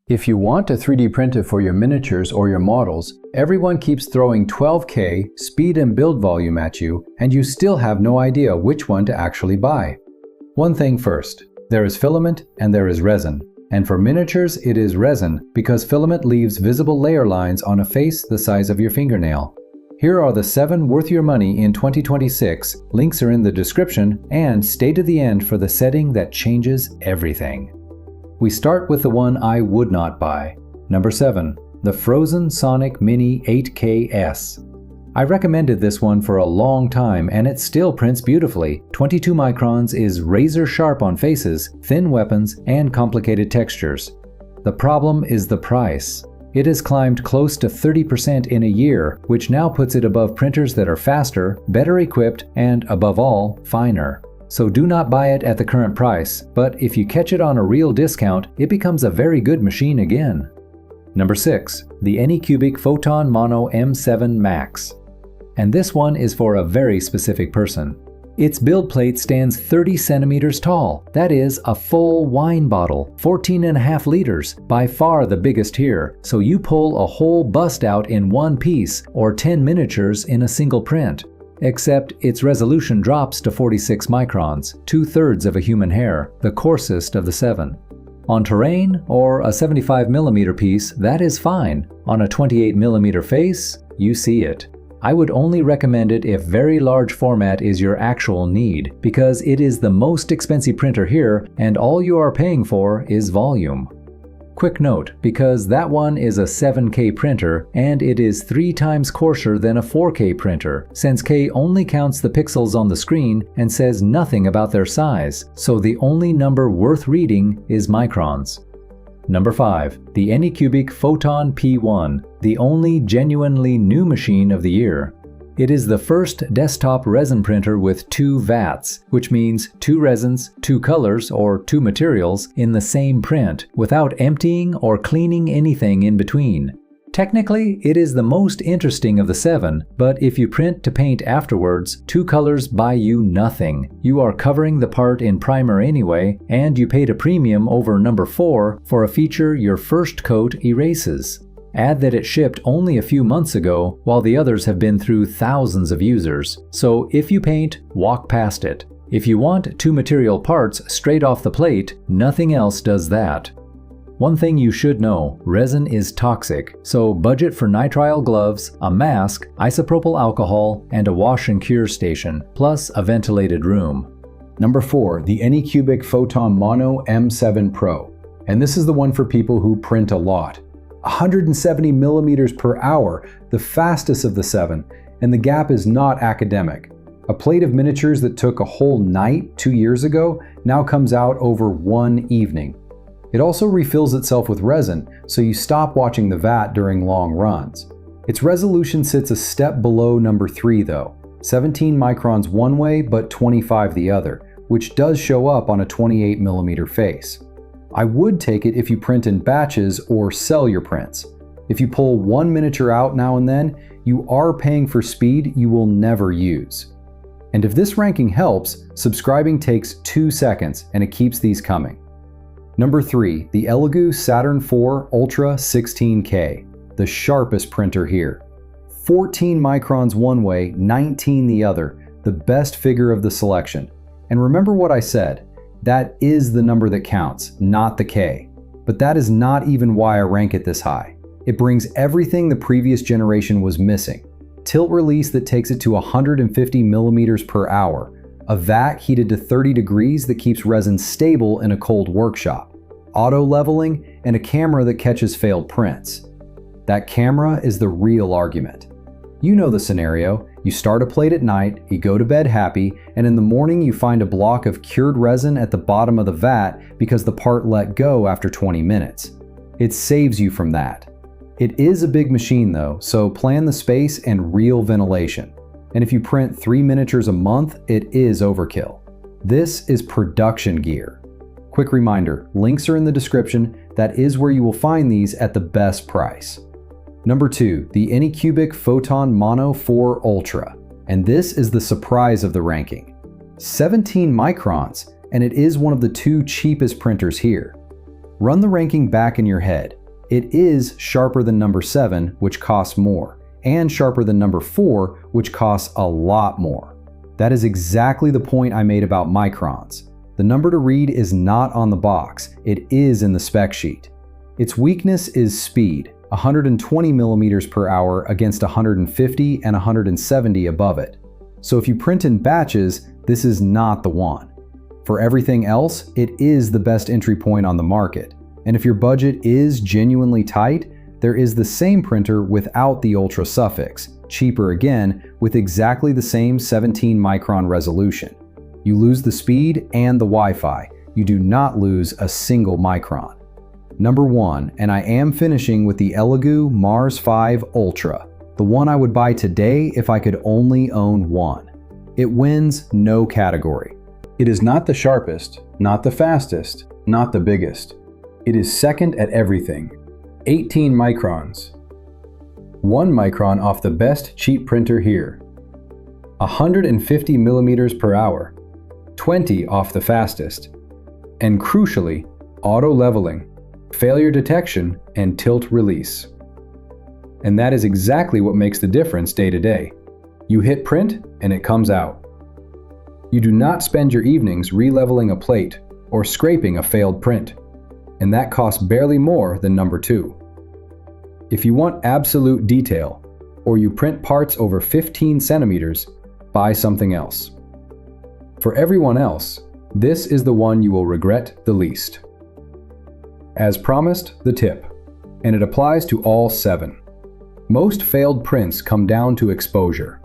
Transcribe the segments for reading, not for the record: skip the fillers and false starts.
If you want to 3D print it for your miniatures or your models, everyone keeps throwing 12K speed and build volume at you, and you still have no idea which one to actually buy. One thing first, there is Filament and there is Resin. And for miniatures, it is Resin because Filament leaves visible layer lines on a face the size of your fingernail. Here are the 7 worth your money in 2026, links are in the description, and stay to the end for the setting that changes everything. We start with the one I would not buy. Number 7. The Phrozen Sonic Mini 8K-S. I recommended this one for a long time and it still prints beautifully. 22 microns is razor sharp on faces, thin weapons, and complicated textures. The problem is the price. It has climbed close to 30% in a year, which now puts it above printers that are faster, better equipped, and above all, finer. So do not buy it at the current price, but if you catch it on a real discount, it becomes a very good machine again. Number 6. The Anycubic Photon Mono M7 Max. And this one is for a very specific person. Its build plate stands 30 centimeters tall. That is a full wine bottle, 14.5 liters, by far the biggest here, so you pull a whole bust out in one piece or 10 miniatures in a single print. Except its resolution drops to 46 microns, 2/3 of a human hair, the coarsest of the 7. On terrain or a 75mm piece, that is fine. On a 28mm face, you see it. I would only recommend it if very large format is your actual need, because it is the most expensive printer here and all you are paying for is volume. Quick note, because that one is a 7K printer and it is 3 times coarser than a 4K printer, since K only counts the pixels on the screen and says nothing about their size, so the only number worth reading is microns. Number 5. The Anycubic Photon P1, the only genuinely new machine of the year. It is the first desktop resin printer with 2 vats, which means 2 resins, 2 colors, or 2 materials in the same print, without emptying or cleaning anything in between. Technically, it is the most interesting of the 7, but if you print to paint afterwards, 2 colors buy you nothing. You are covering the part in primer anyway, and you paid a premium over number 4 for a feature your first coat erases. Add that it shipped only a few months ago, while the others have been through thousands of users. So if you paint, walk past it. If you want 2 material parts straight off the plate, nothing else does that. One thing you should know, resin is toxic, so budget for nitrile gloves, a mask, isopropyl alcohol, and a wash and cure station, plus a ventilated room. Number 4. The Anycubic Photon Mono M7 Pro. And this is the one for people who print a lot. 170 millimeters per hour, the fastest of the 7, and the gap is not academic. A plate of miniatures that took a whole night 2 years ago now comes out over one evening. It also refills itself with resin, so you stop watching the vat during long runs. Its resolution sits a step below number 3 though, 17 microns one way but 25 the other, which does show up on a 28mm face. I would take it if you print in batches or sell your prints. If you pull one miniature out now and then, you are paying for speed you will never use. And if this ranking helps, subscribing takes 2 seconds and it keeps these coming. Number 3. The Elegoo Saturn IV Ultra 16K, the sharpest printer here. 14 microns one way, 19 the other, the best figure of the selection. And remember what I said, that is the number that counts, not the K. But that is not even why I rank it this high. It brings everything the previous generation was missing. Tilt release that takes it to 150 millimeters per hour. A vat heated to 30 degrees that keeps resin stable in a cold workshop. Auto leveling, and a camera that catches failed prints. That camera is the real argument. You know the scenario. You start a plate at night, you go to bed happy, and in the morning you find a block of cured resin at the bottom of the vat because the part let go after 20 minutes. It saves you from that. It is a big machine though, so plan the space and real ventilation. And if you print 3 miniatures a month, it is overkill. This is production gear. Quick reminder, links are in the description. That is where you will find these at the best price. Number 2, the Anycubic Photon Mono 4 Ultra. And this is the surprise of the ranking. 17 microns, and it is one of the 2 cheapest printers here. Run the ranking back in your head. It is sharper than number 7, which costs more, and sharper than number 4, which costs a lot more. That is exactly the point I made about microns. The number to read is not on the box, it is in the spec sheet. Its weakness is speed, 120 millimeters per hour against 150 and 170 above it. So if you print in batches, this is not the one. For everything else, it is the best entry point on the market. And if your budget is genuinely tight, there is the same printer without the ultra suffix, cheaper again, with exactly the same 17 micron resolution. You lose the speed and the Wi-Fi. You do not lose a single micron. Number 1, and I am finishing with the Elegoo Mars 5 Ultra, the one I would buy today if I could only own one. It wins no category. It is not the sharpest, not the fastest, not the biggest. It is second at everything. 18 microns. 1 micron off the best cheap printer here. 150 millimeters per hour. 20 off the fastest. And crucially, auto leveling, failure detection, and tilt release. And that is exactly what makes the difference day to day. You hit print and it comes out. You do not spend your evenings re-leveling a plate or scraping a failed print, and that costs barely more than number 2. If you want absolute detail, or you print parts over 15 centimeters, buy something else. For everyone else, this is the one you will regret the least. As promised, the tip, and it applies to all 7. Most failed prints come down to exposure.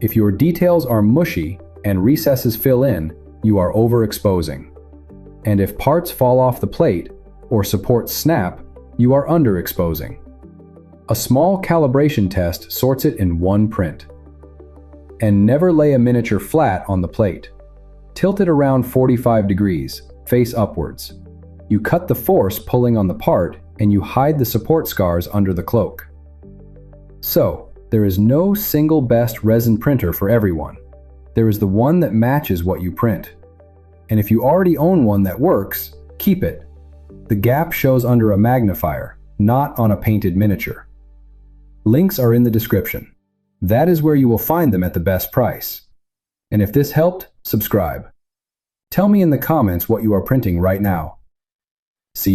If your details are mushy and recesses fill in, you are overexposing. And if parts fall off the plate or supports snap, you are underexposing. A small calibration test sorts it in one print. And never lay a miniature flat on the plate. Tilt it around 45 degrees, face upwards. You cut the force pulling on the part and you hide the support scars under the cloak. So, there is no single best resin printer for everyone. There is the one that matches what you print. And if you already own one that works, keep it. The gap shows under a magnifier, not on a painted miniature. Links are in the description. That is where you will find them at the best price. And if this helped, subscribe. Tell me in the comments what you are printing right now. See you